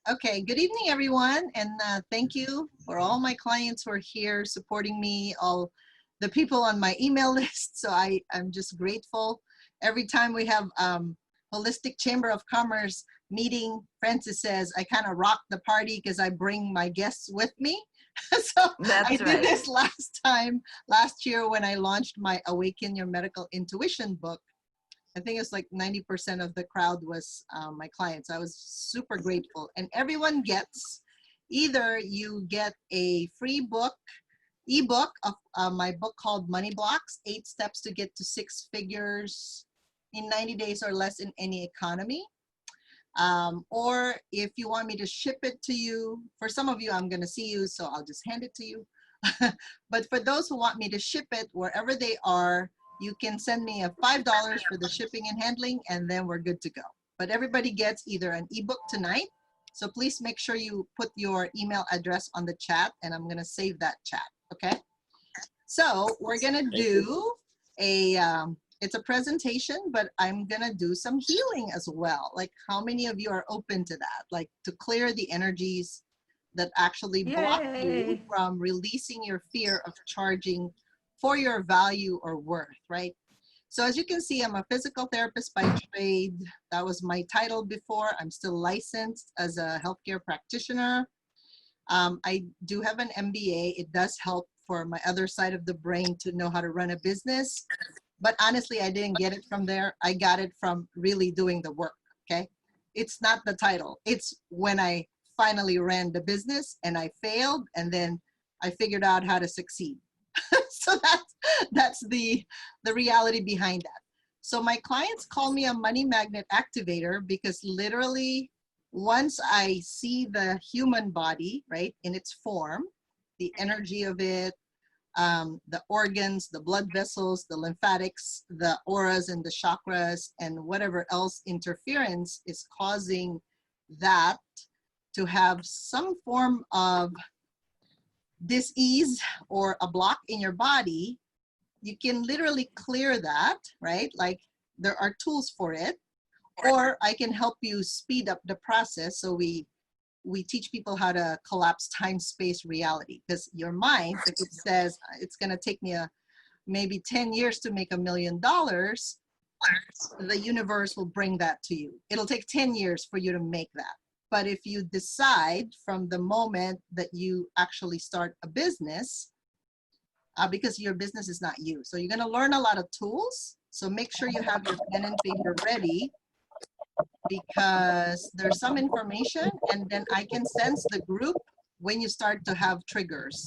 Okay, good evening, everyone. And thank you for all my clients who are here supporting me, all the people on my email list. So I'm just grateful. Every time we have Holistic Chamber of Commerce meeting, Francis says, I kind of rock the party because I bring my guests with me. So I did this last year when I launched my Awaken Your Medical Intuition book. I think it's like 90% of the crowd was my clients. I was super grateful. And everyone gets, either you get a free ebook of my book called Money Blocks, 8 Steps to Get to 6 Figures in 90 Days or Less in Any Economy. Or if you want me to ship it to you, for some of you, I'm going to see you, so I'll just hand it to you. But for those who want me to ship it wherever they are, you can send me a $5 for the shipping and handling, and then we're good to go. But everybody gets either an ebook tonight, so please make sure you put your email address on the chat, and I'm gonna save that chat, okay? So we're gonna do it's a presentation, but I'm gonna do some healing as well. Like, how many of you are open to that? Like, to clear the energies that actually block you from releasing your fear of charging for your value or worth, right? So as you can see, I'm a physical therapist by trade. That was my title before. I'm still licensed as a healthcare practitioner. I do have an MBA. It does help for my other side of the brain to know how to run a business. But honestly, I didn't get it from there. I got it from really doing the work, okay? It's not the title. It's when I finally ran the business and I failed, and then I figured out how to succeed. So that's the reality behind that. So my clients call me a money magnet activator because literally once I see the human body, right, in its form, the energy of it, the organs, the blood vessels, the lymphatics, the auras and the chakras, and whatever else interference is causing that to have some form of dis-ease or a block in your body, you can literally clear that, right? Like, there are tools for it, or I can help you speed up the process. So we teach people how to collapse time, space, reality, because your mind, if it says it's going to take me maybe 10 years to make $1 million, the universe will bring that to you. It'll take 10 years for you to make that. But if you decide from the moment that you actually start a business, because your business is not you. So you're going to learn a lot of tools. So make sure you have your pen and paper ready, because there's some information, and then I can sense the group when you start to have triggers.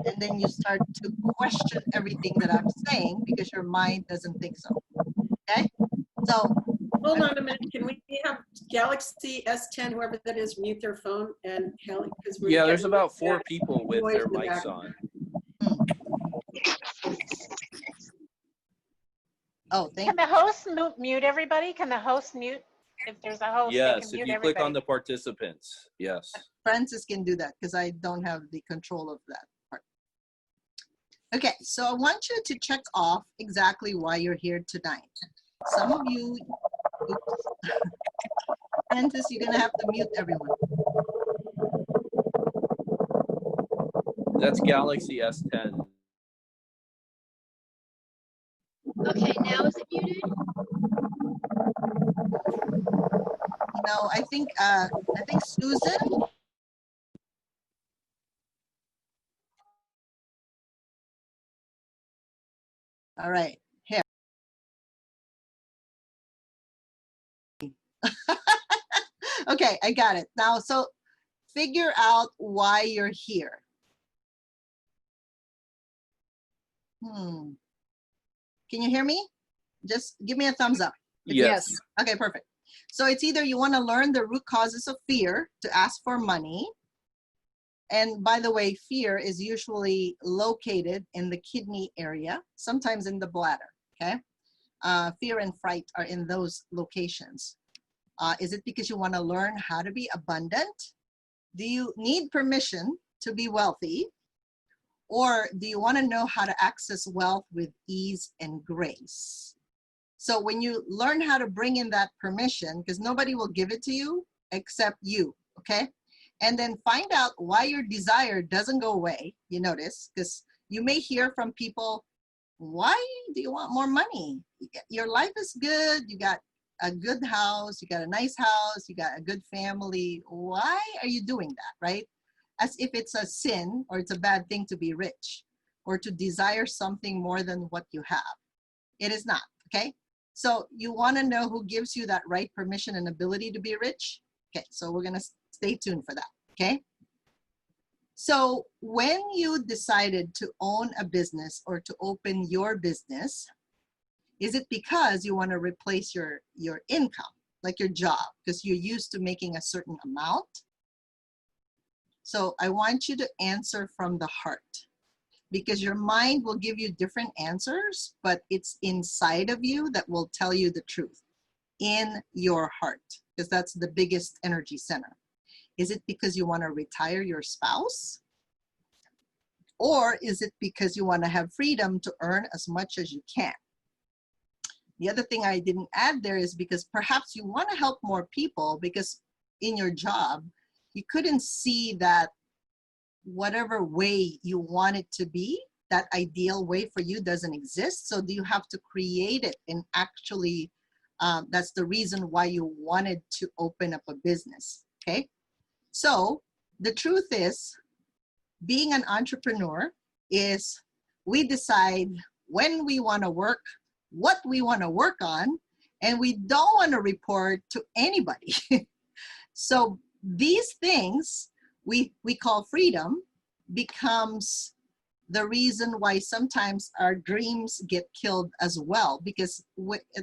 And then you start to question everything that I'm saying because your mind doesn't think so. Okay? So hold on a minute. Can we have Galaxy S10, whoever that is, mute their phone and Kelly? Yeah, there's about 4 people with their mics on. Oh, Can the host mute everybody? Can the host mute? If there's a host, yes, they can if mute you click everybody. on the participants, yes. Francis can do that because I don't have the control of that part. Okay, so I want you to check off exactly why you're here tonight. Some of you, oops. Francis, you're gonna have to mute everyone. That's Galaxy S10. Okay, now is it muted? No, I think Susan. All right, here. Okay, I got it. Now, so figure out why you're here. Can you hear me? Just give me a thumbs up. Yes. Okay, perfect. So it's either you want to learn the root causes of fear to ask for money. And by the way, fear is usually located in the kidney area, sometimes in the bladder, okay? Fear and fright are in those locations. Is it because you want to learn how to be abundant? Do you need permission to be wealthy? Or do you want to know how to access wealth with ease and grace? So when you learn how to bring in that permission, because nobody will give it to you except you, okay? And then find out why your desire doesn't go away, you notice, because you may hear from people, why do you want more money? Your life is good, you got a good house, you got a nice house, you got a good family. Why are you doing that, right? As if it's a sin or it's a bad thing to be rich or to desire something more than what you have. It is not, okay? So you want to know who gives you that right permission and ability to be rich? Okay, so we're going to stay tuned for that, okay? So when you decided to own a business or to open your business, is it because you want to replace your income, like your job, because you're used to making a certain amount? So I want you to answer from the heart, because your mind will give you different answers, but it's inside of you that will tell you the truth, in your heart, because that's the biggest energy center. Is it because you want to retire your spouse? Or is it because you want to have freedom to earn as much as you can? The other thing I didn't add there is because perhaps you want to help more people, because in your job, you couldn't see that whatever way you want it to be, that ideal way for you doesn't exist. So do you have to create it? And actually, that's the reason why you wanted to open up a business, okay? So the truth is, being an entrepreneur is we decide when we want to work, what we want to work on, and we don't want to report to anybody. So these things we call freedom becomes the reason why sometimes our dreams get killed as well. Because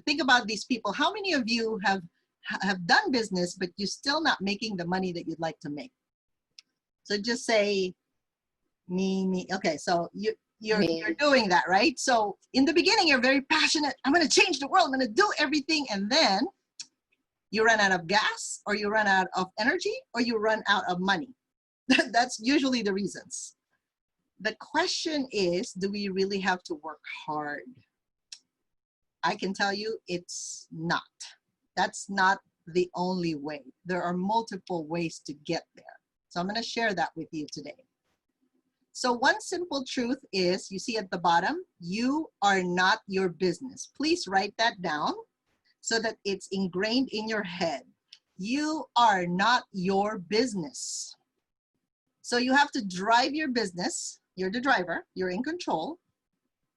think about these people. How many of you have done business, but you're still not making the money that you'd like to make? So just say, me. Okay, so you're doing that, right? So in the beginning, you're very passionate. I'm going to change the world. I'm going to do everything. And then you run out of gas, or you run out of energy, or you run out of money. That's usually the reasons. The question is, do we really have to work hard? I can tell you it's not. That's not the only way. There are multiple ways to get there. So I'm going to share that with you today. So one simple truth is, you see at the bottom, you are not your business. Please write that down so that it's ingrained in your head. You are not your business. So you have to drive your business. You're the driver. You're in control.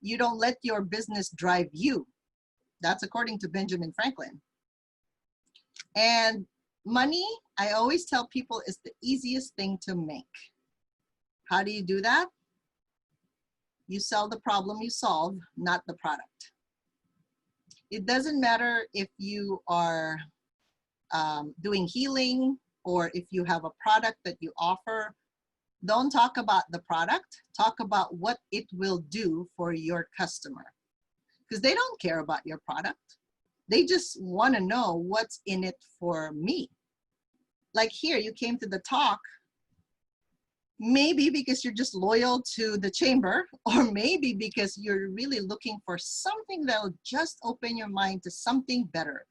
You don't let your business drive you. That's according to Benjamin Franklin. And money, I always tell people, is the easiest thing to make. How do you do that? You sell the problem you solve, not the product. It doesn't matter if you are doing healing or if you have a product that you offer. Don't talk about the product. Talk about what it will do for your customer. Because they don't care about your product. They just want to know what's in it for me. Like here, you came to the talk, maybe because you're just loyal to the chamber, or maybe because you're really looking for something that'll just open your mind to something better.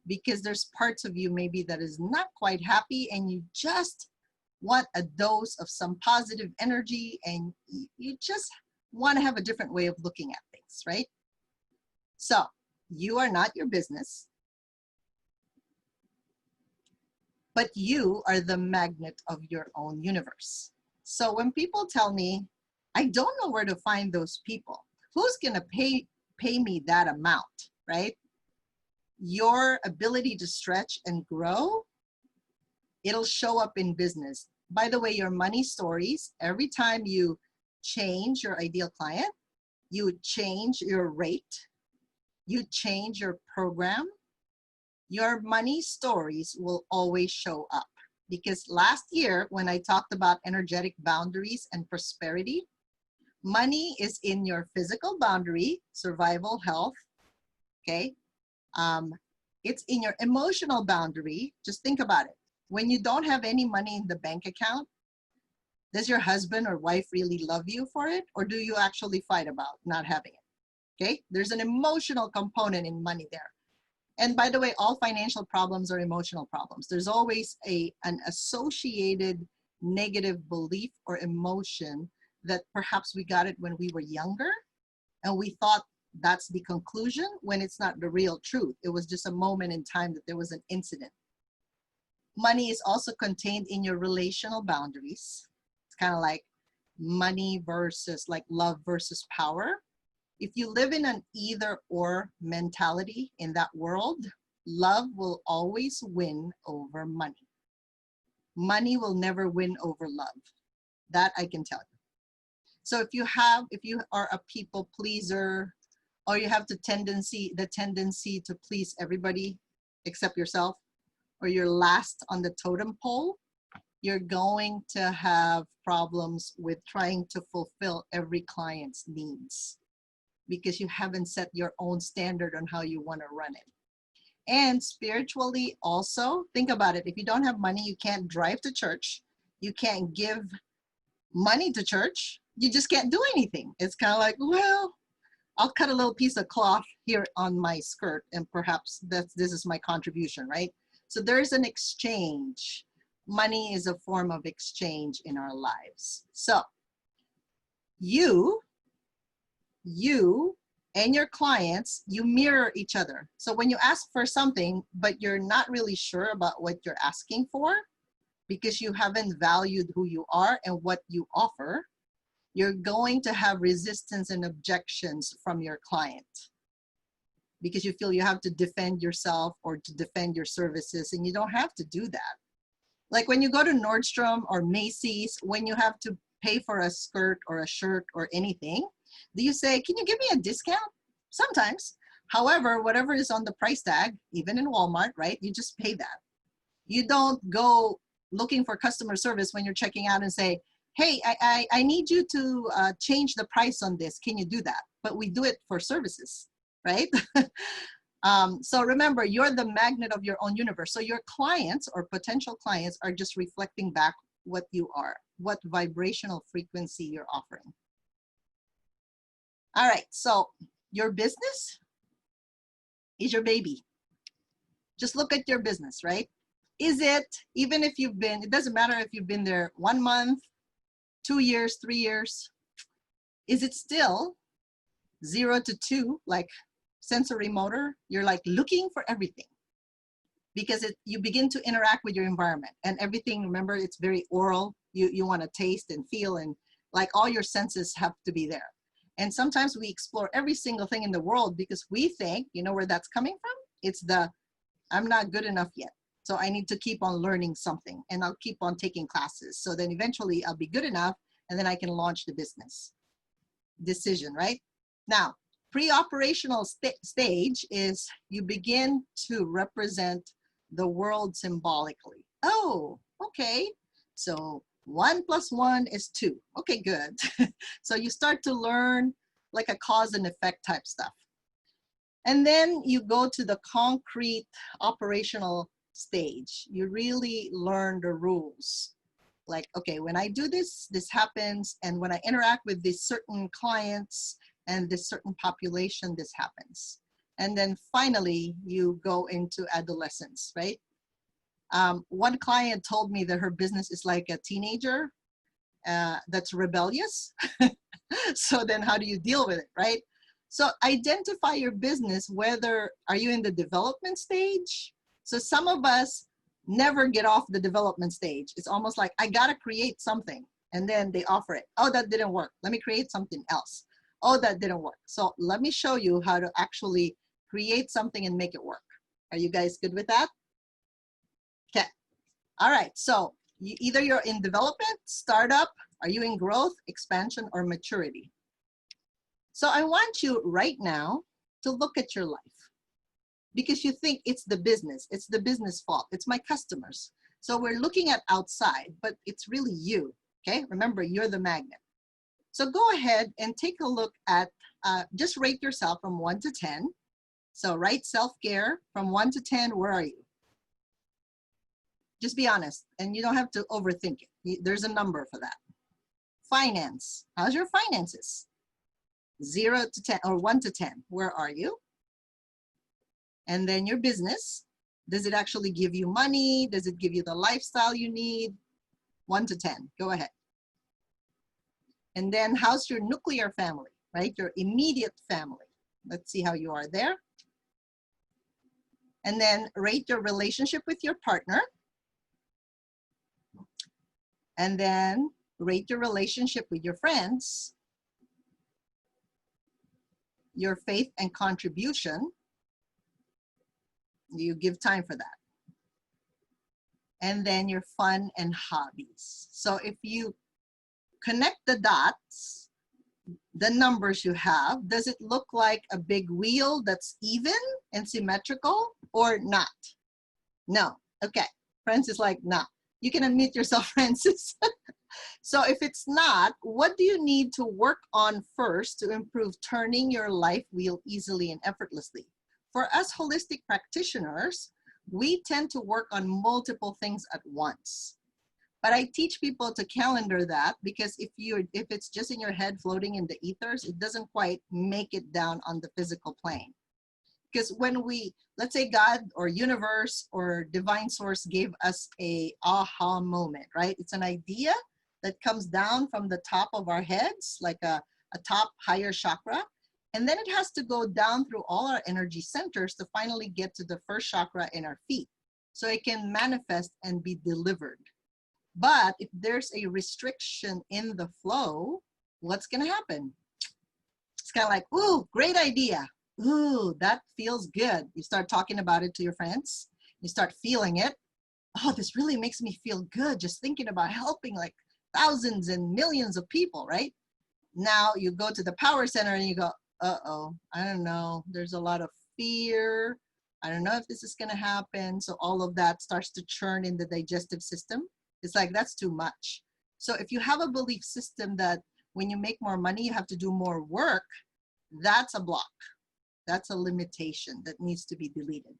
Because there's parts of you maybe that is not quite happy, and you just want a dose of some positive energy, and you just want to have a different way of looking at things, right? So you are not your business, but you are the magnet of your own universe. So when people tell me, I don't know where to find those people, who's going to pay me that amount, right? Your ability to stretch and grow, it'll show up in business. By the way, your money stories, every time you change your ideal client, you change your rate, you change your program, your money stories will always show up. Because last year, when I talked about energetic boundaries and prosperity, money is in your physical boundary, survival, health, okay? It's in your emotional boundary. Just think about it. When you don't have any money in the bank account, does your husband or wife really love you for it? Or do you actually fight about not having it? Okay, there's an emotional component in money there. And by the way, all financial problems are emotional problems. There's always an associated negative belief or emotion that perhaps we got it when we were younger and we thought that's the conclusion when it's not the real truth. It was just a moment in time that there was an incident. Money is also contained in your relational boundaries. It's kind of like money versus like love versus power. If you live in an either or mentality in that world, love will always win over money. Money will never win over love. That I can tell you. So if you are a people pleaser, or you have the tendency to please everybody except yourself, or you're last on the totem pole, you're going to have problems with trying to fulfill every client's needs because you haven't set your own standard on how you want to run it. And spiritually also, think about it. If you don't have money, you can't drive to church. You can't give money to church. You just can't do anything. It's kind of like, well, I'll cut a little piece of cloth here on my skirt and perhaps this is my contribution, right? So there's an exchange. Money is a form of exchange in our lives. So you and your clients, you mirror each other. So when you ask for something, but you're not really sure about what you're asking for because you haven't valued who you are and what you offer, you're going to have resistance and objections from your client because you feel you have to defend yourself or to defend your services, and you don't have to do that. Like when you go to Nordstrom or Macy's, when you have to pay for a skirt or a shirt or anything, do you say, can you give me a discount? Sometimes. However, whatever is on the price tag, even in Walmart, right, you just pay that. You don't go looking for customer service when you're checking out and say, hey, I need you to change the price on this. Can you do that? But we do it for services, right? So remember, you're the magnet of your own universe. So your clients or potential clients are just reflecting back what you are, what vibrational frequency you're offering. All right, so your business is your baby. Just look at your business, right? Is it, even if you've been, it doesn't matter if you've been there 1 month, 2 years, 3 years, is it still 0 to 2, like sensory motor? You're like looking for everything because you begin to interact with your environment and everything. Remember, it's very oral. You want to taste and feel, and like all your senses have to be there. And sometimes we explore every single thing in the world because we think, you know where that's coming from? It's the, I'm not good enough yet. So I need to keep on learning something and I'll keep on taking classes. So then eventually I'll be good enough and then I can launch the business. Decision, right? Now, pre-operational stage is you begin to represent the world symbolically. Oh, okay. So 1 + 1 is 2. Okay, good. So you start to learn like a cause and effect type stuff. And then you go to the concrete operational stage. You really learn the rules. Like, okay, when I do this, this happens. And when I interact with these certain clients and this certain population, this happens. And then finally, you go into adolescence, right? One client told me that her business is like a teenager that's rebellious. So then how do you deal with it, right? So identify your business, whether are you in the development stage? So some of us never get off the development stage. It's almost like I gotta create something and then they offer it. Oh, that didn't work. Let me create something else. Oh, that didn't work. So let me show you how to actually create something and make it work. Are you guys good with that? Okay. All right. So either you're in development, startup, are you in growth, expansion, or maturity? So I want you right now to look at your life because you think it's the business fault. It's my customers. So we're looking at outside, but it's really you. Okay. Remember, you're the magnet. So go ahead and take a look at, just rate yourself from 1 to 10. So write self-care from 1 to 10. Where are you? Just be honest, and you don't have to overthink it. There's a number for that. Finance. How's your finances? 0 to 10 or 1 to 10. Where are you? And then your business. Does it actually give you money? Does it give you the lifestyle you need? 1 to 10. Go ahead. And then how's your nuclear family, right? Your immediate family. Let's see how you are there. And then rate your relationship with your partner. And then rate your relationship with your friends, your faith and contribution. You give time for that. And then your fun and hobbies. So if you connect the dots, the numbers you have, does it look like a big wheel that's even and symmetrical or not? No. Okay. Francis like, nah. You can unmute yourself, Francis. So if it's not, what do you need to work on first to improve turning your life wheel easily and effortlessly? For us holistic practitioners, we tend to work on multiple things at once. But I teach people to calendar that, because if it's just in your head floating in the ethers, it doesn't quite make it down on the physical plane. Because when let's say God or universe or divine source gave us a aha moment, right? It's an idea that comes down from the top of our heads, like a top higher chakra. And then it has to go down through all our energy centers to finally get to the first chakra in our feet, so it can manifest and be delivered. But if there's a restriction in the flow, what's going to happen? It's kind of like, ooh, great idea. Ooh, that feels good. You start talking about it to your friends. You start feeling it. Oh, this really makes me feel good just thinking about helping like thousands and millions of people, right? Now you go to the power center and you go, uh-oh, I don't know. There's a lot of fear. I don't know if this is going to happen. So all of that starts to churn in the digestive system. It's like, that's too much. So if you have a belief system that when you make more money, you have to do more work, that's a block. That's a limitation that needs to be deleted.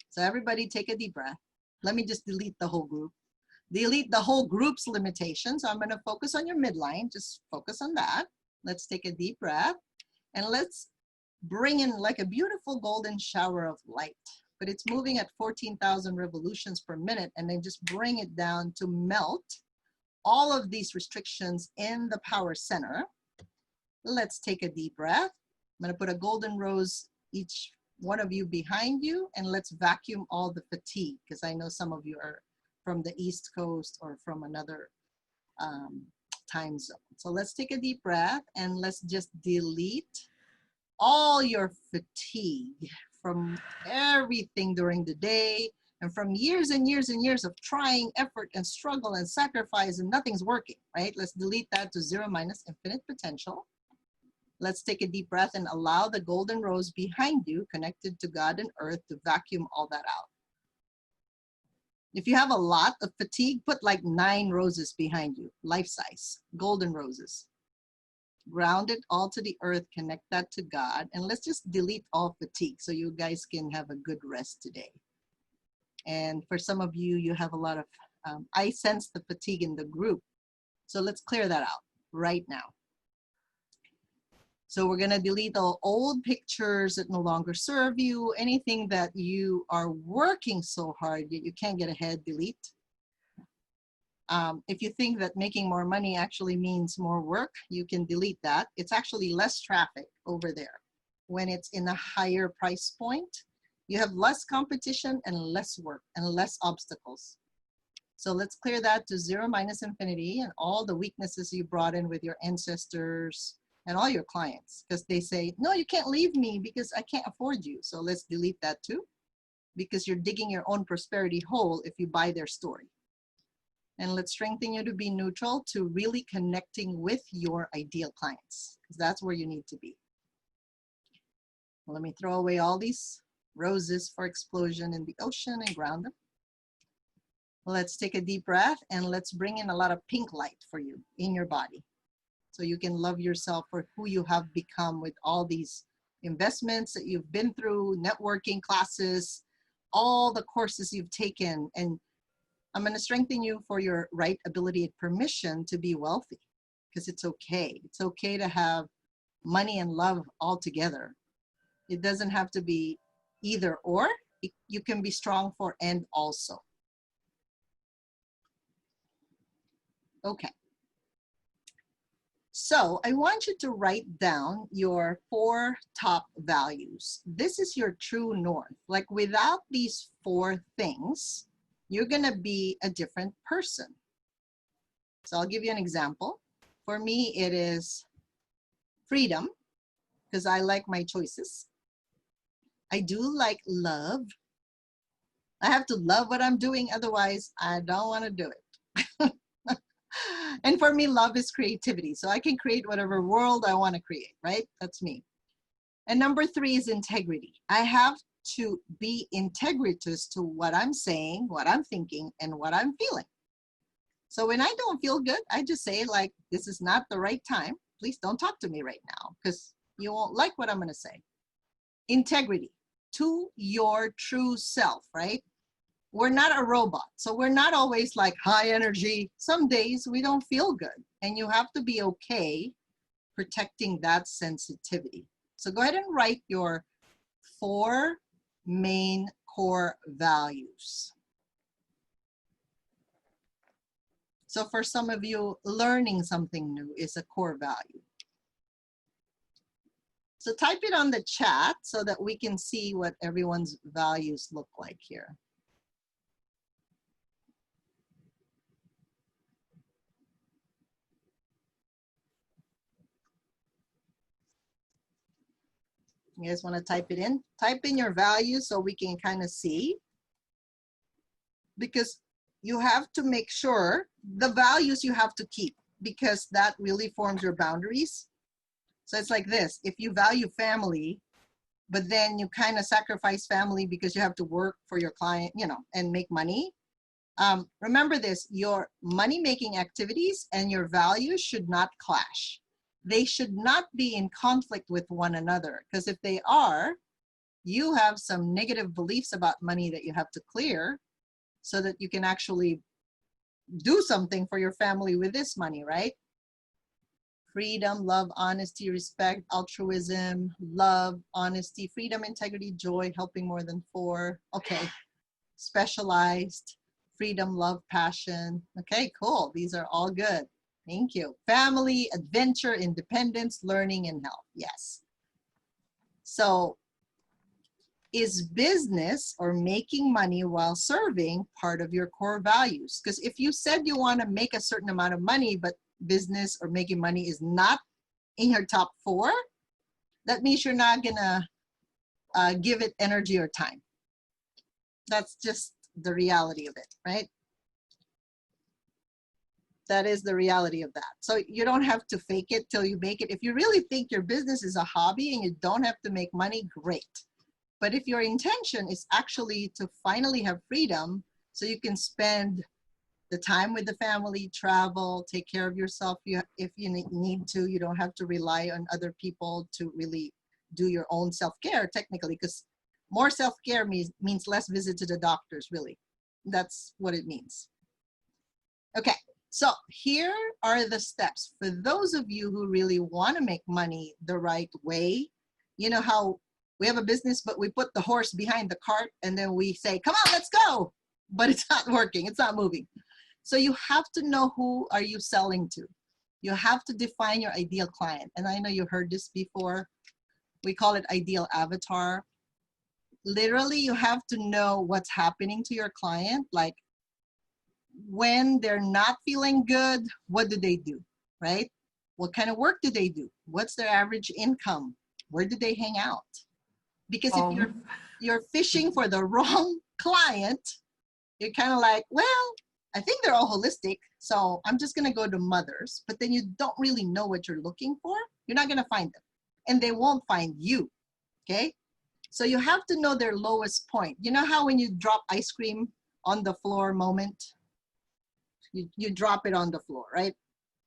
So everybody take a deep breath. Let me just delete the whole group. Delete the whole group's limitation. So I'm going to focus on your midline. Just focus on that. Let's take a deep breath. And let's bring in like a beautiful golden shower of light. But it's moving at 14,000 revolutions per minute. And then just bring it down to melt all of these restrictions in the power center. Let's take a deep breath. I'm going to put a golden rose, each one of you behind you. And let's vacuum all the fatigue, because I know some of you are from the East Coast or from another time zone. So let's take a deep breath and let's just delete all your fatigue from everything during the day and from years and years and years of trying, effort, and struggle and sacrifice, and nothing's working, right? Let's delete that to 0 minus infinite potential. Let's take a deep breath and allow the golden rose behind you, connected to God and earth, to vacuum all that out. If you have a lot of fatigue, put like 9 roses behind you, life-size, golden roses. Ground it all to the earth, connect that to God, and let's just delete all fatigue so you guys can have a good rest today. And for some of you, you have a lot of, I sense the fatigue in the group. So let's clear that out right now. So we're going to delete all old pictures that no longer serve you, anything that you are working so hard that you can't get ahead, delete. If you think that making more money actually means more work, you can delete that. It's actually less traffic over there. When it's in a higher price point, you have less competition and less work and less obstacles. So let's clear that to 0 minus infinity, and all the weaknesses you brought in with your ancestors and all your clients, because they say, no, you can't leave me because I can't afford you. So let's delete that too, because you're digging your own prosperity hole if you buy their story. And let's strengthen you to be neutral, to really connecting with your ideal clients, because that's where you need to be. Let me throw away all these roses for explosion in the ocean and ground them. Let's take a deep breath and let's bring in a lot of pink light for you in your body, so you can love yourself for who you have become with all these investments that you've been through, networking classes, all the courses you've taken. And I'm going to strengthen you for your right, ability, and permission to be wealthy, because it's okay. It's okay to have money and love all together. It doesn't have to be either or. You can be strong for and also. Okay. So I want you to write down your 4 top values. This is your true north. Like without these 4 things, you're gonna be a different person. So I'll give you an example. For me, it is freedom, because I like my choices. I do like love. I have to love what I'm doing, otherwise I don't want to do it. And for me, love is creativity. So I can create whatever world I want to create, right? That's me. And number 3 is integrity. I have to be integritous to what I'm saying, what I'm thinking, and what I'm feeling. So when I don't feel good, I just say like, this is not the right time. Please don't talk to me right now because you won't like what I'm going to say. Integrity to your true self, right? We're not a robot. So we're not always like high energy. Some days we don't feel good, and you have to be okay protecting that sensitivity. So go ahead and write your 4 main core values. So for some of you, learning something new is a core value. So type it on the chat so that we can see what everyone's values look like here. You guys want to type it in? Type in your values so we can kind of see. Because you have to make sure the values you have to keep, because that really forms your boundaries. So it's like this: if you value family, but then you kind of sacrifice family because you have to work for your client, you know, and make money. Remember this: your money-making activities and your values should not clash. They should not be in conflict with one another, because if they are, you have some negative beliefs about money that you have to clear so that you can actually do something for your family with this money, right? Freedom, love, honesty, respect, altruism, love, honesty, freedom, integrity, joy, helping more than 4. Okay. Specialized, freedom, love, passion. Okay, cool. These are all good. Thank you. Family, adventure, independence, learning, and health. Yes. So is business or making money while serving part of your core values? Because if you said you want to make a certain amount of money, but business or making money is not in your top 4, that means you're not gonna give it energy or time. That's just the reality of it, right? That is the reality of that. So you don't have to fake it till you make it. If you really think your business is a hobby and you don't have to make money, great. But if your intention is actually to finally have freedom so you can spend the time with the family, travel, take care of yourself if you need to, you don't have to rely on other people to really do your own self-care technically, because more self-care means less visit to the doctors, really. That's what it means. Okay, so here are the steps. For those of you who really want to make money the right way, you know how we have a business, but we put the horse behind the cart and then we say, come on, let's go. But it's not working, it's not moving. So you have to know who are you selling to. You have to define your ideal client. And I know you heard this before. We call it ideal avatar. Literally, you have to know what's happening to your client. Like when they're not feeling good, what do they do, right? What kind of work do they do? What's their average income? Where do they hang out? Because if you're fishing for the wrong client, you're kind of like, well, I think they're all holistic, so I'm just gonna go to mothers, but then you don't really know what you're looking for, you're not gonna find them. And they won't find you, okay? So you have to know their lowest point. You know how when you drop ice cream on the floor moment, you drop it on the floor, right?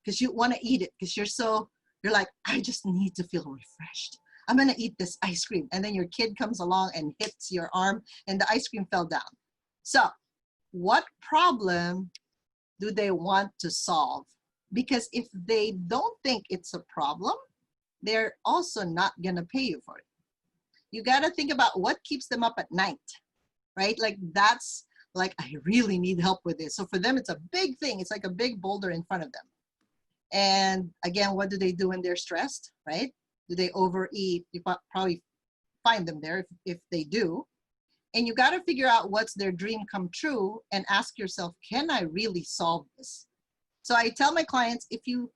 Because you wanna eat it, because you're like, I just need to feel refreshed. I'm gonna eat this ice cream. And then your kid comes along and hits your arm and the ice cream fell down. So what problem do they want to solve? Because if they don't think it's a problem, they're also not gonna pay you for it. You got to think about what keeps them up at night, right? Like that's like, I really need help with this. So for them, it's a big thing. It's like a big boulder in front of them. And again, what do they do when they're stressed, right? Do they overeat? You probably find them there if they do. And you got to figure out what's their dream come true and ask yourself, can I really solve this? So I tell my clients, if you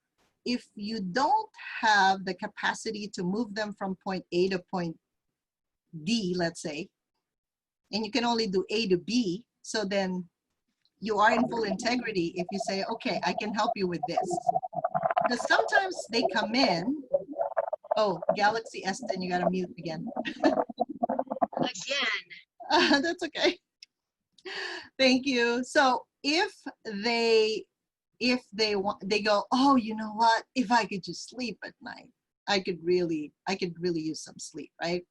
don't have the capacity to move them from point A to point D, let's say, and you can only do A to B, so then you are in full integrity if you say, okay, I can help you with this. Because sometimes they come in, oh, Galaxy S10, you got to mute again. Again. That's okay. Thank you. So if they want, they go, oh, you know what? If I could just sleep at night, I could really use some sleep, right?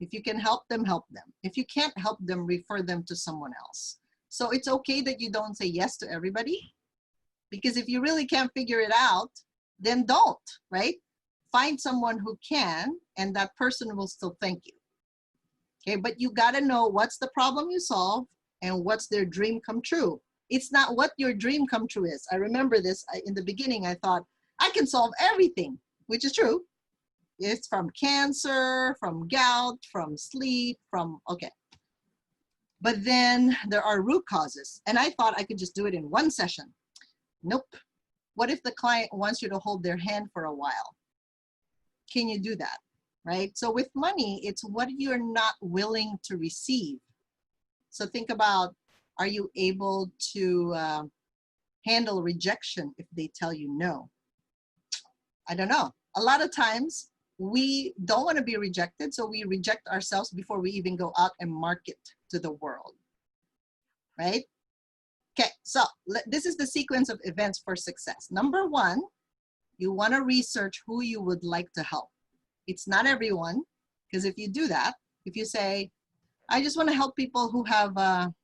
If you can help them, help them. If you can't help them, refer them to someone else. So it's okay that you don't say yes to everybody, because if you really can't figure it out, then don't, right? Find someone who can, and that person will still thank you. Okay, but you got to know what's the problem you solve and what's their dream come true. It's not what your dream come true is. I remember this in the beginning. I thought I can solve everything, which is true. It's from cancer, from gout, from sleep, from, okay. But then there are root causes. And I thought I could just do it in one session. Nope. What if the client wants you to hold their hand for a while? Can you do that? Right? So with money, it's what you're not willing to receive. So think about, are you able to handle rejection if they tell you no? I don't know. A lot of times we don't want to be rejected, so we reject ourselves before we even go out and market to the world, right? Okay, so this is the sequence of events for success. Number one, you want to research who you would like to help. It's not everyone, because if you do that, if you say, I just want to help people who have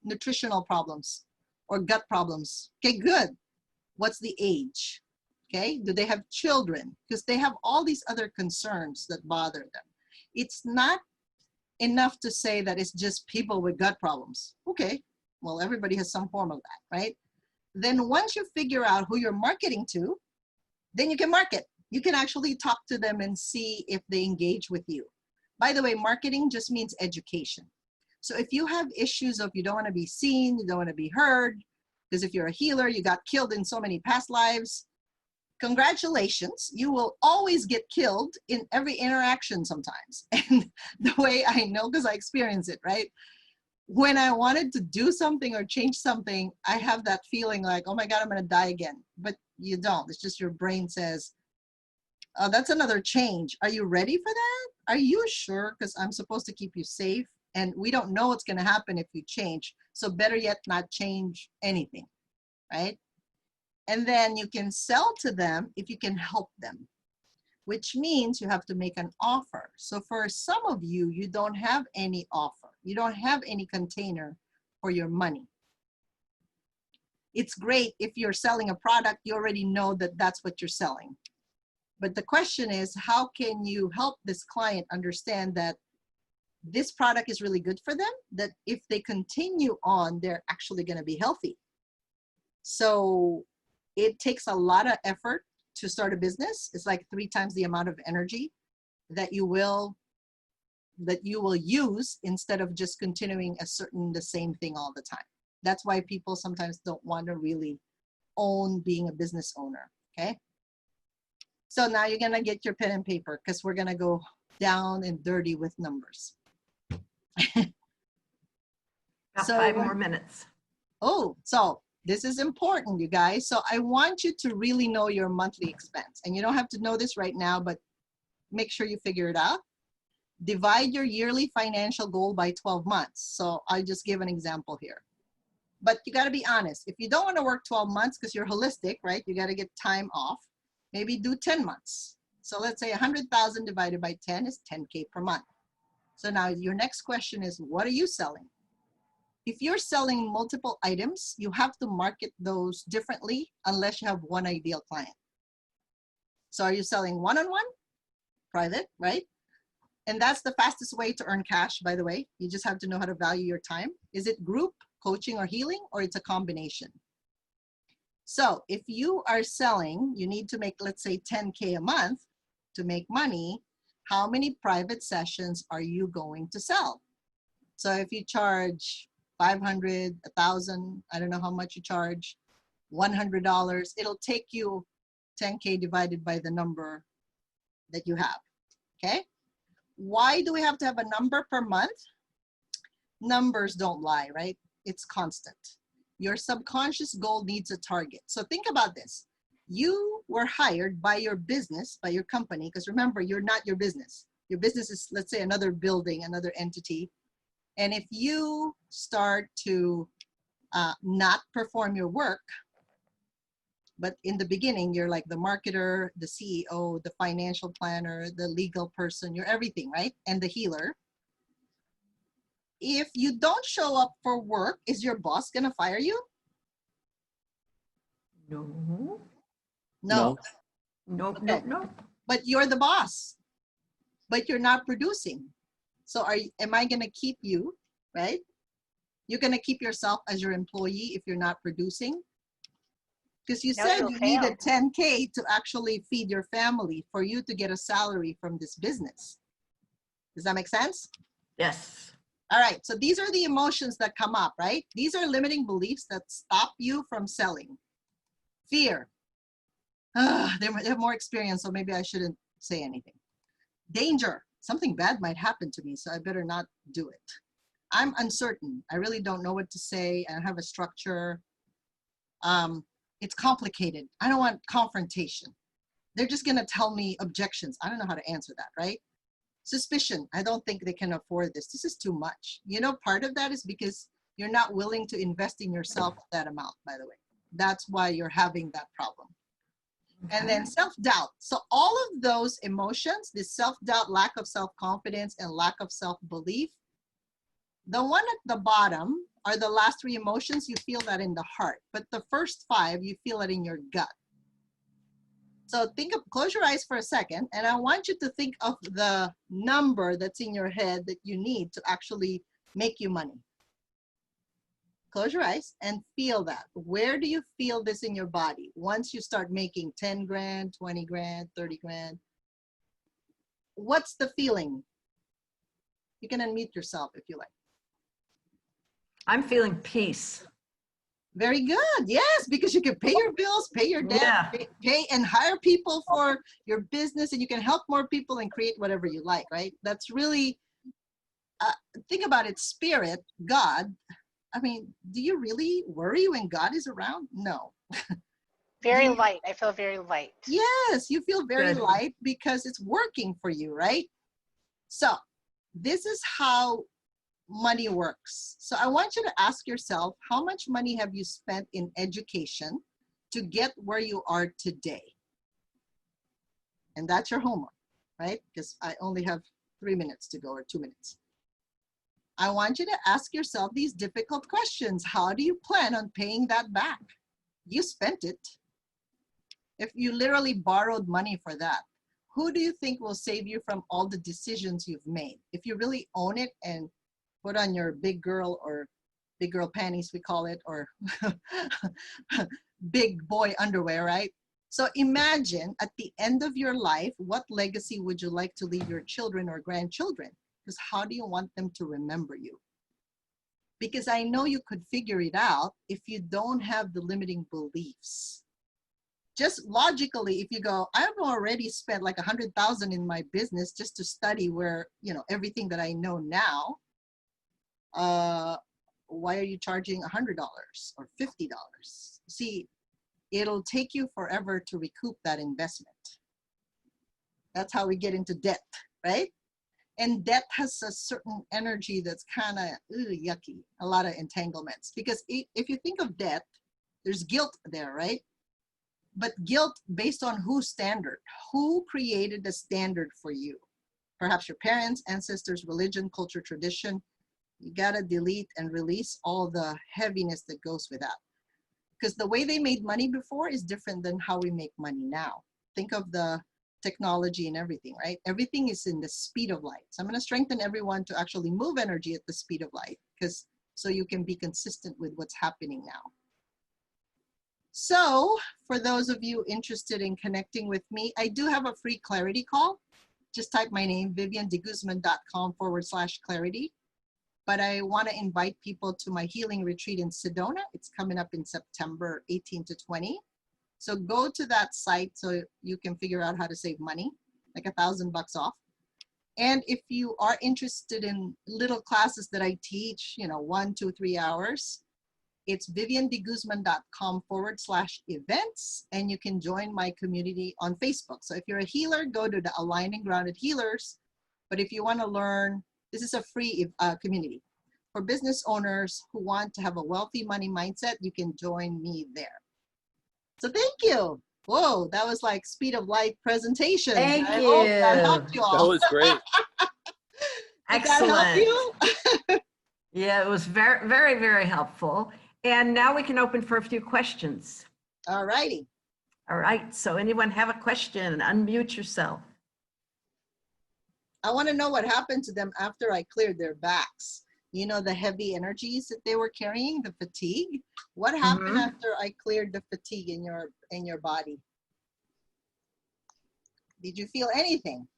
nutritional problems or gut problems. Okay, good. What's the age? Okay, do they have children? Because they have all these other concerns that bother them. It's not enough to say that it's just people with gut problems. Okay, well, everybody has some form of that, right? Then once you figure out who you're marketing to, then you can market. You can actually talk to them and see if they engage with you. By the way, marketing just means education. So if you have issues of you don't want to be seen, you don't want to be heard, because if you're a healer, you got killed in so many past lives, congratulations, you will always get killed in every interaction sometimes. And the way I know, because I experience it, right? When I wanted to do something or change something, I have that feeling like, oh my God, I'm going to die again. But you don't. It's just your brain says, oh, that's another change. Are you ready for that? Are you sure? Because I'm supposed to keep you safe. And we don't know what's going to happen if you change. So better yet, not change anything, right? And then you can sell to them if you can help them, which means you have to make an offer. So for some of you, you don't have any offer. You don't have any container for your money. It's great if you're selling a product, you already know that that's what you're selling. But the question is, how can you help this client understand that this product is really good for them, that if they continue on, they're actually going to be healthy. So it takes a lot of effort to start a business. It's like 3 times the amount of energy that you will use instead of just continuing the same thing all the time. That's why people sometimes don't want to really own being a business owner, okay? So now you're going to get your pen and paper because we're going to go down and dirty with numbers. About So 5 more minutes. Oh, so this is important, you guys. So I want you to really know your monthly expense. And you don't have to know this right now, but make sure you figure it out. Divide your yearly financial goal by 12 months. So I'll just give an example here. But you got to be honest. If you don't want to work 12 months because you're holistic, right? You got to get time off. Maybe do 10 months. So let's say 100,000 divided by 10 is 10K per month. So now your next question is, what are you selling? If you're selling multiple items, you have to market those differently unless you have one ideal client. So are you selling one-on-one, private, right? And that's the fastest way to earn cash, by the way. You just have to know how to value your time. Is it group, coaching, or healing, or it's a combination? So if you are selling, you need to make, let's say, 10K a month to make money. How many private sessions are you going to sell? So if you charge 500, 1,000, I don't know how much you charge, $100, it'll take you 10K divided by the number that you have, okay? Why do we have to have a number per month? Numbers don't lie, right? It's constant. Your subconscious goal needs a target. So think about this. You were hired by your business, by your company, because remember, you're not your business. Your business is, let's say, another building, another entity. And if you start to not perform your work, but in the beginning, you're like the marketer, the CEO, the financial planner, the legal person, you're everything, right? And the healer. If you don't show up for work, is your boss gonna fire you? No. No. Nope, Okay. nope, nope. But you're the boss, but you're not producing. So am I gonna keep you, right? You're gonna keep yourself as your employee if you're not producing? Because you No, said you'll you fail. needed 10K to actually feed your family for you to get a salary from this business. Does that make sense? Yes. All right, so these are the emotions that come up, right? These are limiting beliefs that stop you from selling. Fear. They have more experience, so maybe I shouldn't say anything. Danger. Something bad might happen to me, so I better not do it. I'm uncertain. I really don't know what to say. I don't have a structure. It's complicated. I don't want confrontation. They're just gonna tell me objections. I don't know how to answer that, right? Suspicion. I don't think they can afford this. This is too much. You know, part of that is because you're not willing to invest in yourself that amount, by the way. That's why you're having that problem. And then self-doubt. So all of those emotions, this self-doubt, lack of self-confidence, and lack of self-belief, the one at the bottom are the last three emotions. You feel that in the heart. But the first five, you feel it in your gut. So close your eyes for a second, and I want you to think of the number that's in your head that you need to actually make you money. Close your eyes and feel that. Where do you feel this in your body? Once you start making 10 grand, 20 grand, 30 grand, what's the feeling? You can unmute yourself if you like. I'm feeling peace. Very good. Yes, because you can pay your bills, pay your debt, Yeah. pay and hire people for your business, and you can help more people and create whatever you like, right? That's really, think about it, spirit, God. I mean, do you really worry when God is around? No. Very light. I feel very light. Yes, you feel very Good. light because it's working for you, right? So this is how money works. So I want you to ask yourself, how much money have you spent in education to get where you are today? And that's your homework, right? Because I only have 3 minutes to go, or 2 minutes. I want you to ask yourself these difficult questions. How do you plan on paying that back? You spent it. If you literally borrowed money for that, who do you think will save you from all the decisions you've made? If you really own it and put on your big girl panties, we call it, or big boy underwear, right? So imagine at the end of your life, what legacy would you like to leave your children or grandchildren? Because how do you want them to remember you? Because I know you could figure it out if you don't have the limiting beliefs. Just logically, if you go, I've already spent like 100,000 in my business just to study where, you know, everything that I know now, why are you charging $100 or $50? See, it'll take you forever to recoup that investment. That's how we get into debt, right? And debt has a certain energy that's kind of yucky, a lot of entanglements. Because if you think of debt, there's guilt there, right? But guilt based on whose standard? Who created the standard for you? Perhaps your parents, ancestors, religion, culture, tradition. You gotta delete and release all the heaviness that goes with that. Because the way they made money before is different than how we make money now. Think of the technology and everything, right? Everything is in the speed of light. So I'm going to strengthen everyone to actually move energy at the speed of light, because so you can be consistent with what's happening now. So for those of you interested in connecting with me, I do have a free clarity call. Just type my name, viviandeguzman.com/clarity. But I want to invite people to my healing retreat in Sedona. It's coming up in September 18 to 20. So go to that site so you can figure out how to save money, like $1,000 off. And if you are interested in little classes that I teach, you know, 1, 2, 3 hours, it's viviandeguzman.com/events, and you can join my community on Facebook. So if you're a healer, go to the Aligned and Grounded Healers. But if you want to learn, this is a free community. For business owners who want to have a wealthy money mindset, you can join me there. So thank you. Whoa, that was like speed of light presentation. Thank I hope that you. helped you all. That was great. Did that help Excellent. you? Yeah, it was very, very, very helpful. And now we can open for a few questions. All righty. All right, so anyone have a question? Unmute yourself. I want to know what happened to them after I cleared their backs. You know, the heavy energies that they were carrying, the fatigue. What happened after I cleared the fatigue in your body? Did you feel anything?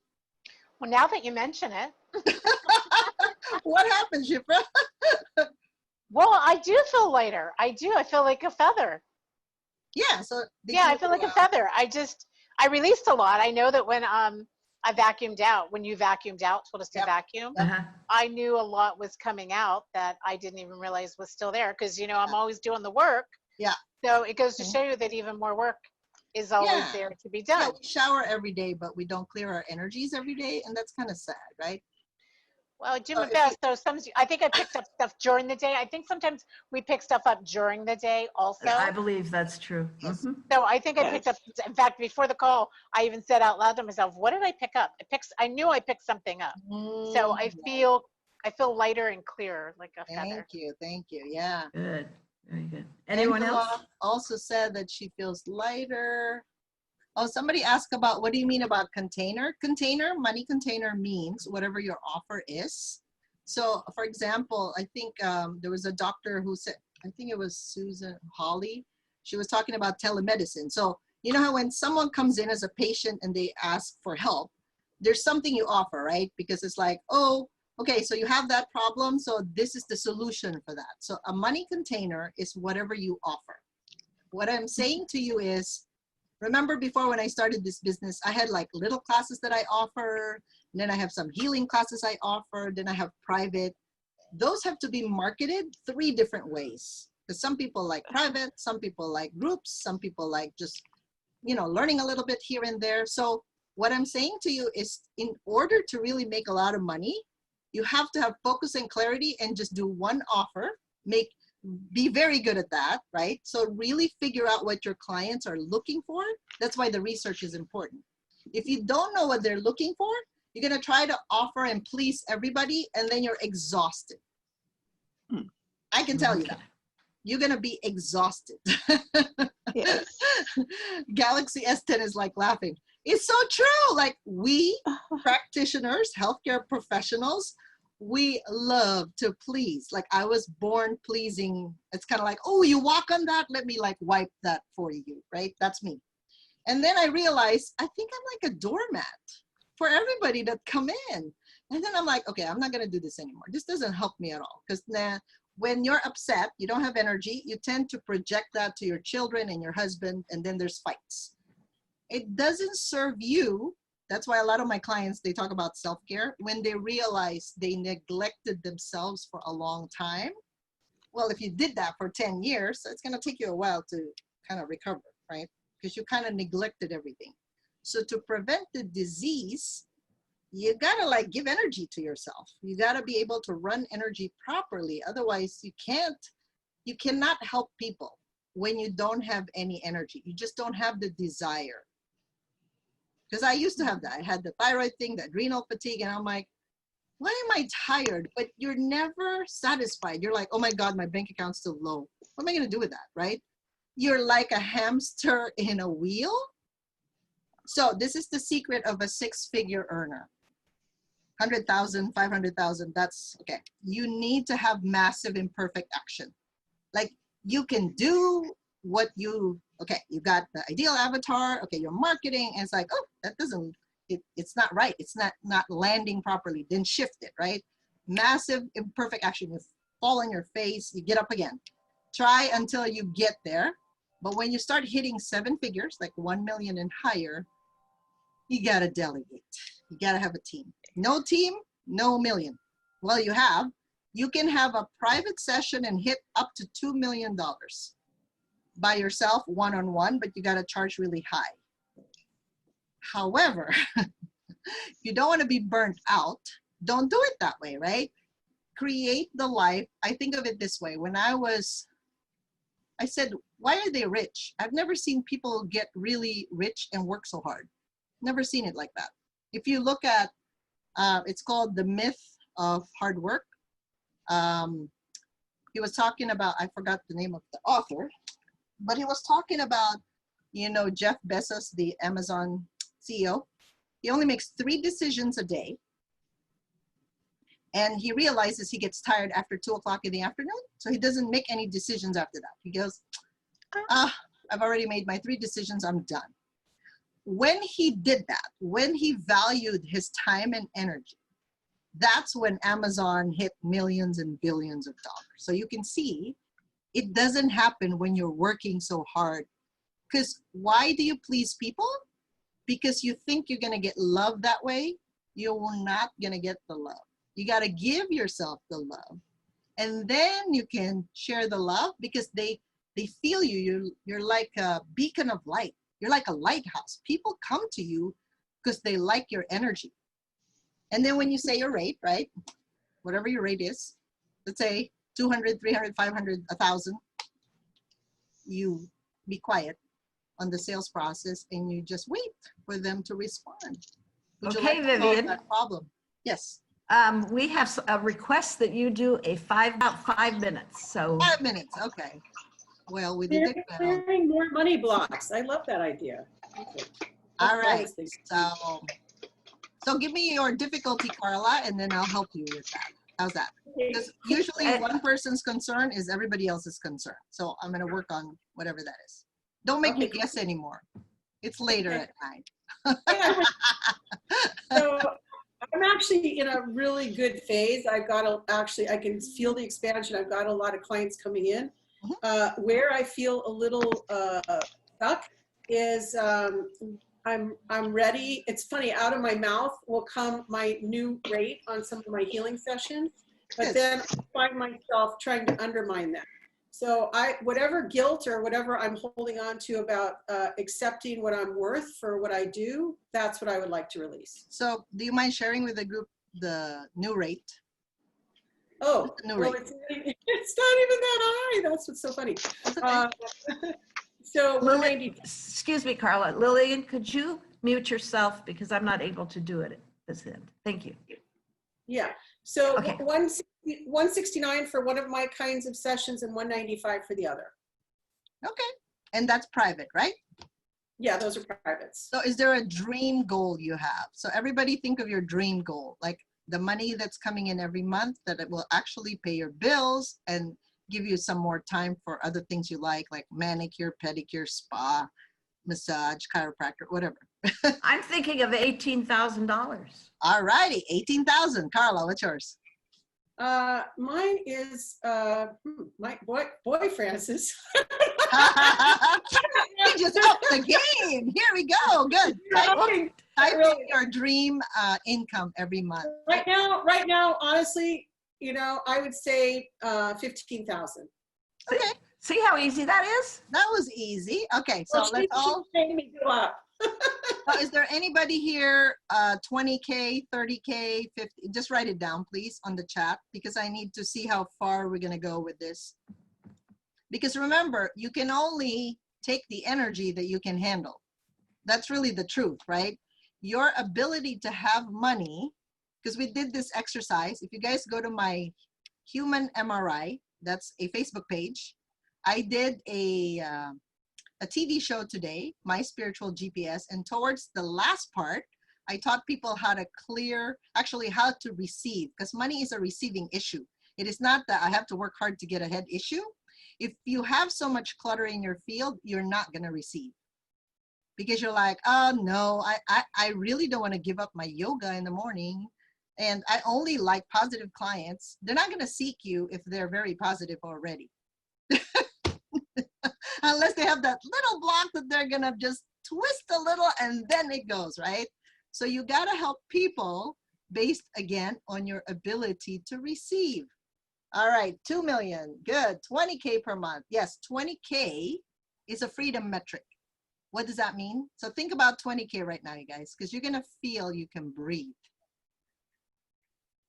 Well, now that you mention it, What happened, Shifra? well, I do feel lighter. I do. I feel like a feather. Yeah, so Yeah, I feel like a feather. I released a lot. I know that when I vacuumed out, when you vacuumed out, told us to Yep. vacuum, Uh-huh. I knew a lot was coming out that I didn't even realize was still there, because, you know, I'm always doing the work. Yeah. So it goes to show you that even more work is always Yeah. there to be Yeah, done. we shower every day, but we don't clear our energies every day, and that's kind of sad, right? Well, I do So my if best. So I think I picked up stuff during the day. I think sometimes we pick stuff up during the day also. I believe that's true. Yes. Mhm. So I think I picked up, in fact, before the call, I even said out loud to myself, what did I pick up? I knew I picked something up. So I feel lighter and clearer, like a feather. Thank you, yeah. Good, very good. Anyone Angela else? also said that she feels lighter. Oh, somebody asked about, what do you mean about container? Container, money container means whatever your offer is. So for example, I think there was a doctor who said, I think it was Susan Hawley, she was talking about telemedicine. So you know how when someone comes in as a patient and they ask for help, there's something you offer, right? Because it's like, oh, okay, so you have that problem, so this is the solution for that. So a money container is whatever you offer. What I'm saying to you is, remember before when I started this business, I had like little classes that I offer, and then I have some healing classes I offer, then I have private. Those have to be marketed 3 different ways. Because some people like private, some people like groups, some people like just, you know, learning a little bit here and there. So what I'm saying to you is, in order to really make a lot of money, you have to have focus and clarity and just do one offer, be very good at that, right? So really figure out what your clients are looking for. That's why the research is important. If you don't know what they're looking for, you're gonna try to offer and please everybody, and then you're exhausted. I can tell you that. You're gonna be exhausted. Yes. Galaxy S10 is like laughing. It's so true. Like, we practitioners, healthcare professionals, we love to please. Like, I was born pleasing. It's kind of like, oh, you walk on that, let me like wipe that for you, right? That's me. And then I realized, I think I'm like a doormat for everybody that come in. And then I'm like, okay, I'm not gonna do this anymore. This doesn't help me at all. Because when you're upset, you don't have energy, you tend to project that to your children and your husband, and then there's fights. It doesn't serve you. That's why a lot of my clients, they talk about self-care. When they realize they neglected themselves for a long time, well, if you did that for 10 years, it's gonna take you a while to kind of recover, right? Because you kind of neglected everything. So to prevent the disease, you gotta like give energy to yourself. You gotta be able to run energy properly. Otherwise, you cannot help people when you don't have any energy. You just don't have the desire. Because I used to have that. I had the thyroid thing, the adrenal fatigue, and I'm like, why am I tired? But you're never satisfied. You're like, oh my God, my bank account's still low. What am I gonna do with that, right? You're like a hamster in a wheel. So this is the secret of a 6-figure earner. 100,000, 500,000, that's okay. You need to have massive imperfect action. Like you can do what you, okay, you got the ideal avatar, okay, you're marketing, and it's like, oh, that doesn't, it's not right. It's not landing properly. Then shift it, right? Massive imperfect action. You fall on your face, you get up again. Try until you get there. But when you start hitting 7 figures, like 1 million and higher, you gotta delegate. You gotta have a team. No team, no million. Well, you can have a private session and hit up to $2 million by yourself, one-on-one, but you gotta charge really high. However, if you don't wanna be burnt out, don't do it that way, right? Create the life. I think of it this way. When I said, why are they rich? I've never seen people get really rich and work so hard. Never seen it like that. If you look at, it's called The Myth of Hard Work. He was talking about, I forgot the name of the author, but he was talking about, you know, Jeff Bezos, the Amazon CEO. He only makes 3 decisions a day. And he realizes he gets tired after 2 o'clock in the afternoon. So he doesn't make any decisions after that. He goes, I've already made my 3 decisions, I'm done. When he did that, when he valued his time and energy, that's when Amazon hit millions and billions of dollars. So you can see it doesn't happen when you're working so hard. Because why do you please people? Because you think you're going to get love that way. You're not going to get the love. You got to give yourself the love. And then you can share the love because they feel you. You're like a beacon of light. You're like a lighthouse. People come to you because they like your energy. And then when you say your rate, right? Whatever your rate is, let's say 200, 300, 500, 1,000, you be quiet on the sales process and you just wait for them to respond. Would Okay, you like to solve Vivian. that problem? Yes. We have a request that you do about 5 minutes. So 5 minutes. Okay. Well, we did it. Clearing more money blocks. I love that idea. Okay. All right. That's the- So give me your difficulty, Carla, and then I'll help you with that. How's that? Because usually one person's concern is everybody else's concern. So I'm going to work on whatever that is. Don't make me guess anymore. It's later at night. So I'm actually in a really good phase. I can feel the expansion. I've got a lot of clients coming in. Where I feel a little stuck is I'm ready. It's funny, out of my mouth will come my new rate on some of my healing sessions, but then I find myself trying to undermine that. So whatever guilt or whatever I'm holding on to about accepting what I'm worth for what I do, that's what I would like to release. So do you mind sharing with the group the new rate? Oh, The new well, rate. it's not even that high. That's what's so funny. So 190. excuse me, Carla. Lillian, could you mute yourself because I'm not able to do it at this end. Thank you. Yeah. So Okay. 169 for one of my kinds of sessions and 195 for the other. Okay. And that's private, right? Yeah, those are privates. So is there a dream goal you have? So everybody think of your dream goal, like the money that's coming in every month that it will actually pay your bills and give you some more time for other things you like manicure, pedicure, spa, massage, chiropractor, whatever. I'm thinking of $18,000. All righty, 18,000. Carla, what's yours? Mine is my boy Francis. We just upped the game. Here we go. Good. Type in your dream income every month. Right now, honestly, you know, I would say 15,000. Okay. See how easy that is? That was easy. Okay, so let's all. Made me go up. So is there anybody here, 20K, 30K, 50? Just write it down, please, on the chat, because I need to see how far we're going to go with this. Because remember, you can only take the energy that you can handle. That's really the truth, right? Your ability to have money, because we did this exercise. If you guys go to my Human MRI, that's a Facebook page. I did a a TV show today, My Spiritual GPS, and towards the last part, I taught people how to clear, actually how to receive, because money is a receiving issue. It is not that I have to work hard to get ahead issue. If you have so much clutter in your field, you're not going to receive. Because you're like, oh no, I really don't want to give up my yoga in the morning. And I only like positive clients. They're not going to seek you if they're very positive already. Unless they have that little block that they're going to just twist a little and then it goes, right? So you got to help people based again on your ability to receive. All right, 2 million, good. 20K per month. Yes, 20K is a freedom metric. What does that mean? So think about 20K right now, you guys, because you're going to feel you can breathe.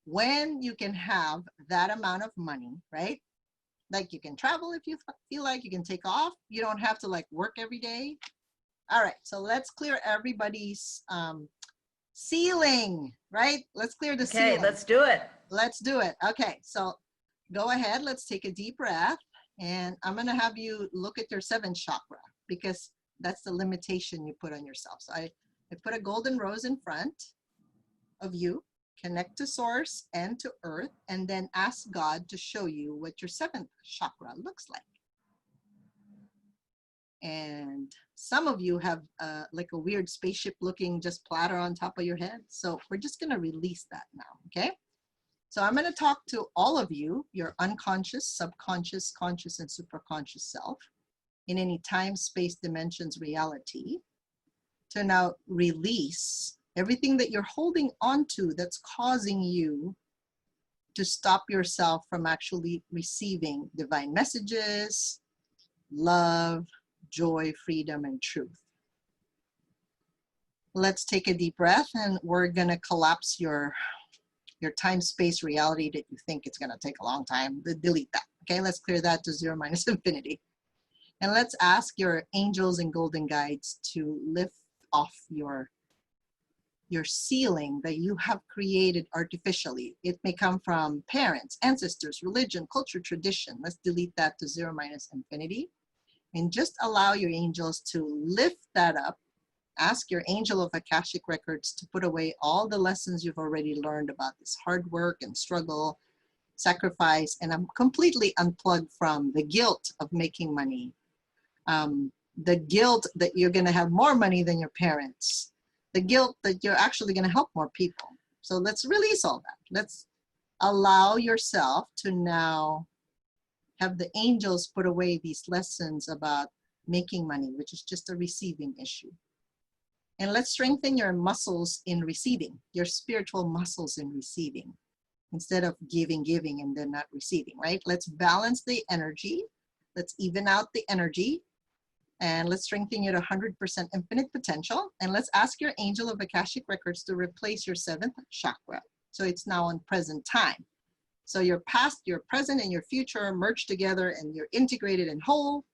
When you can have that amount of money, right? Like you can travel if you feel like, you can take off. You don't have to like work every day. All right, so let's clear everybody's ceiling, right? Let's clear the ceiling. Okay, let's do it. Let's do it. Okay, so go ahead. Let's take a deep breath. And I'm going to have you look at your 7th chakra because that's the limitation you put on yourself. So I put a golden rose in front of you. Connect to source and to earth, and then ask God to show you what your 7th chakra looks like. And some of you have like a weird spaceship looking just platter on top of your head. So we're just going to release that now. Okay. So I'm going to talk to all of you, your unconscious, subconscious, conscious, and superconscious self in any time, space, dimensions, reality, to now release everything that you're holding on to that's causing you to stop yourself from actually receiving divine messages, love, joy, freedom, and truth. Let's take a deep breath, and we're going to collapse your time, space, reality that you think it's going to take a long time. Delete that. Okay, let's clear that to 0 minus infinity. And let's ask your angels and golden guides to lift off your ceiling that you have created artificially. It may come from parents, ancestors, religion, culture, tradition. Let's delete that to 0 minus infinity. And just allow your angels to lift that up. Ask your angel of Akashic records to put away all the lessons you've already learned about this hard work and struggle, sacrifice, and I'm completely unplugged from the guilt of making money. The guilt that you're going to have more money than your parents. The guilt that you're actually going to help more people. So let's release all that. Let's allow yourself to now have the angels put away these lessons about making money, which is just a receiving issue. And let's strengthen your muscles in receiving, your spiritual muscles in receiving, instead of giving, and then not receiving, right? Let's balance the energy. Let's even out the energy. And let's strengthen your 100% infinite potential. And let's ask your angel of Akashic records to replace your 7th chakra. So it's now on present time. So your past, your present, and your future merge together and you're integrated and whole.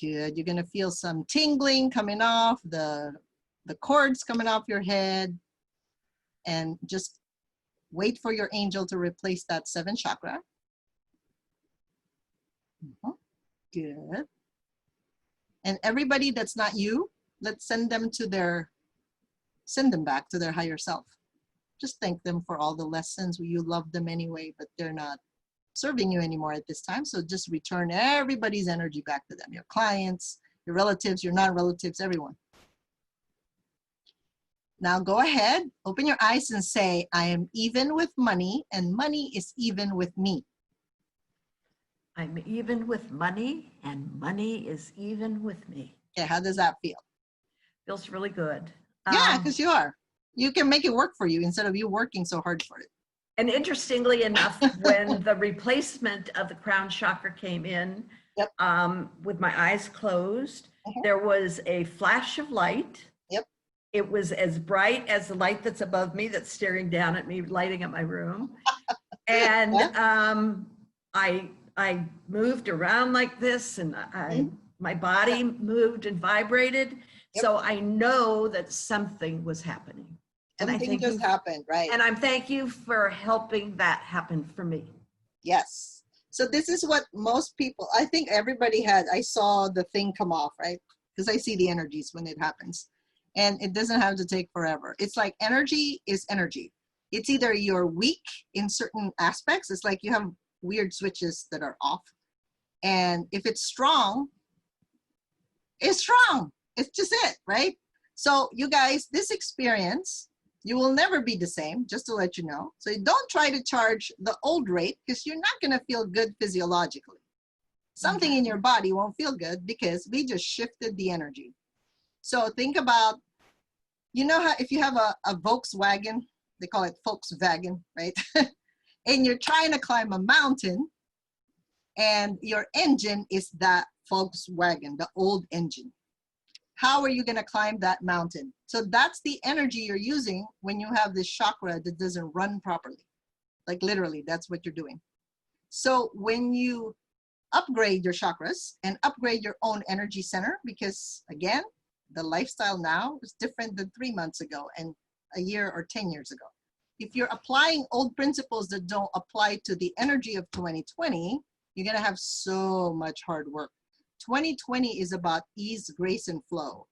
Good. You're going to feel some tingling coming off, the cords coming off your head. And just wait for your angel to replace that 7th chakra. Good. And everybody that's not you, let's send them back to their higher self. Just thank them for all the lessons. You love them anyway, but they're not serving you anymore at this time. So just return everybody's energy back to them. Your clients, your relatives, your non-relatives, everyone. Now go ahead, open your eyes and say, I am even with money and money is even with me. I'm even with money and money is even with me. Yeah, how does that feel? Feels really good. Yeah, because you are. You can make it work for you instead of you working so hard for it. And interestingly enough, when the replacement of the crown chakra came in, yep. With my eyes closed, there was a flash of light. Yep. It was as bright as the light that's above me that's staring down at me, lighting up my room. And I moved around like this, and my body moved and vibrated. Yep. So I know that something was happening. Something just happened, right? And I'm thank you for helping that happen for me. Yes. So this is what most people, I think everybody had, I saw the thing come off, right? Because I see the energies when it happens. And it doesn't have to take forever. It's like energy is energy. It's either you're weak in certain aspects. It's like you have weird switches that are off. And if it's strong, it's strong. It's just it, right? So you guys, this experience, you will never be the same, just to let you know. So don't try to charge the old rate because you're not going to feel good physiologically. Something in your body won't feel good because we just shifted the energy. So think about, you know how if you have a Volkswagen, they call it Volkswagen, right? And you're trying to climb a mountain and your engine is that Volkswagen, the old engine. How are you going to climb that mountain? So that's the energy you're using when you have this chakra that doesn't run properly. Like literally, that's what you're doing. So when you upgrade your chakras and upgrade your own energy center, because again, the lifestyle now is different than 3 months ago and a year or 10 years ago. If you're applying old principles that don't apply to the energy of 2020, you're going to have so much hard work. 2020 is about ease, grace, and flow.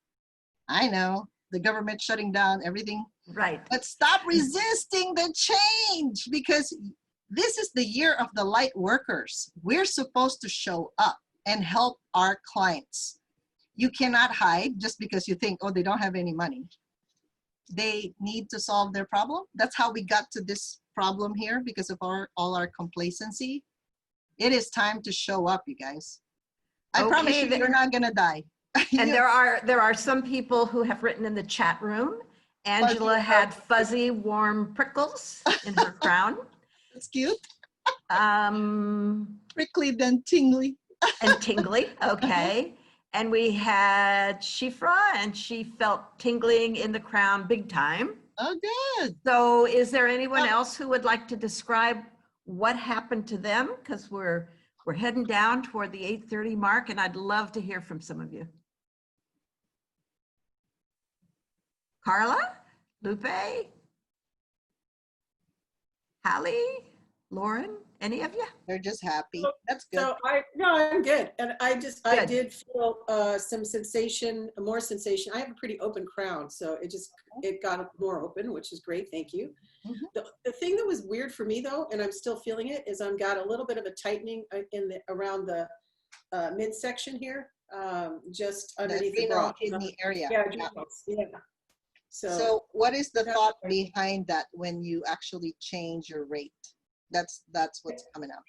I know the government shutting down everything. Right. But stop resisting the change because this is the year of the light workers. We're supposed to show up and help our clients. You cannot hide just because you think, oh, they don't have any money. They need to solve their problem. That's how we got to this problem here because of all our complacency. It is time to show up, you guys. I promise you, you're not gonna die. And there are some people who have written in the chat room. Angela had fuzzy, warm prickles in her crown. That's cute. Um, Prickly, then tingly. and tingly, okay. And we had Shifra, and she felt tingling in the crown big time. Oh, good. So is there anyone else who would like to describe what happened to them? Because we're heading down toward the 8:30 mark, and I'd love to hear from some of you. Carla, Lupe, Hallie, Lauren, any of you? They're just happy. That's good. So I'm good. And I Good. did feel some sensation, more sensation. I have a pretty open crown, so it got more open, which is great. Thank you. Mhm. The thing that was weird for me though, and I'm still feeling it, is I've got a little bit of a tightening around the midsection here, just underneath the bra. Kidney area. Yeah, Yeah. yeah. So what is the thought behind that when you actually change your rate? That's what's coming out.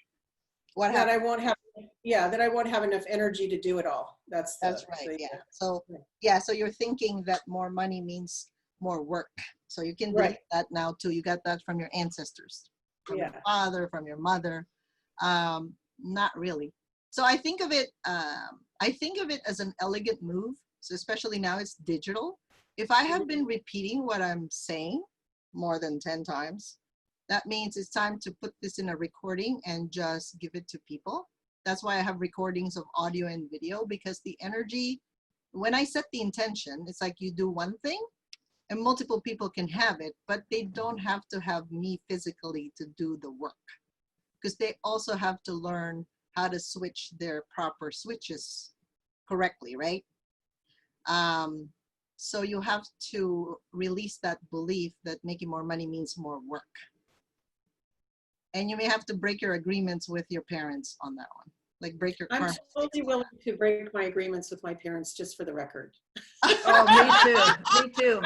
What that happened? I won't have, that I won't have enough energy to do it all. That's right. Yeah. So yeah. So you're thinking that more money means more work. So you can believe that now too. You got that from your ancestors, from your father, from your mother. Not really. So I think of it. I think of it as an elegant move. So especially now it's digital. If I have been repeating what I'm saying more than 10 times, that means it's time to put this in a recording and just give it to people. That's why I have recordings of audio and video, because the energy, when I set the intention, it's like you do one thing and multiple people can have it, but they don't have to have me physically to do the work, because they also have to learn how to switch their proper switches correctly, right? So you have to release that belief that making more money means more work. And you may have to break your agreements with your parents on that one. Like break your I'm totally willing to break my agreements with my parents, just for the record. Oh, me too. Me too.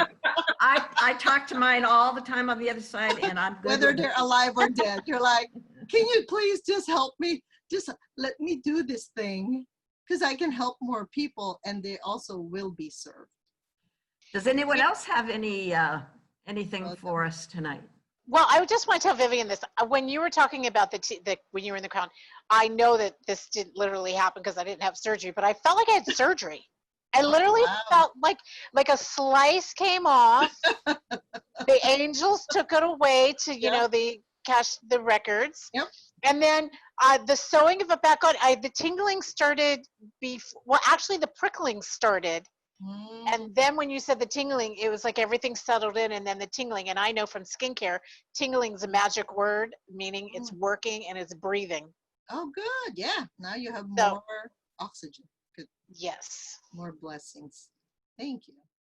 I talk to mine all the time on the other side, and I'm good. Whether they're alive or dead, you're like, can you please just help me? Just let me do this thing, because I can help more people, and they also will be served. Does anyone else have anything for us tonight? Well, I just want to tell Vivian this. When you were talking about when you were in the crown, I know that this didn't literally happen because I didn't have surgery, but I felt like I had surgery. I literally felt like a slice came off. The angels took it away to, you know, the records. Yep. And then the sewing of it back on, the tingling started actually the prickling started. And then when you said the tingling, it was like everything settled in, and then the tingling. And I know from skincare, tingling is a magic word, meaning it's working and it's breathing. Oh, good. Yeah. Now you have So- more oxygen. Good. Yes. More blessings. Thank you.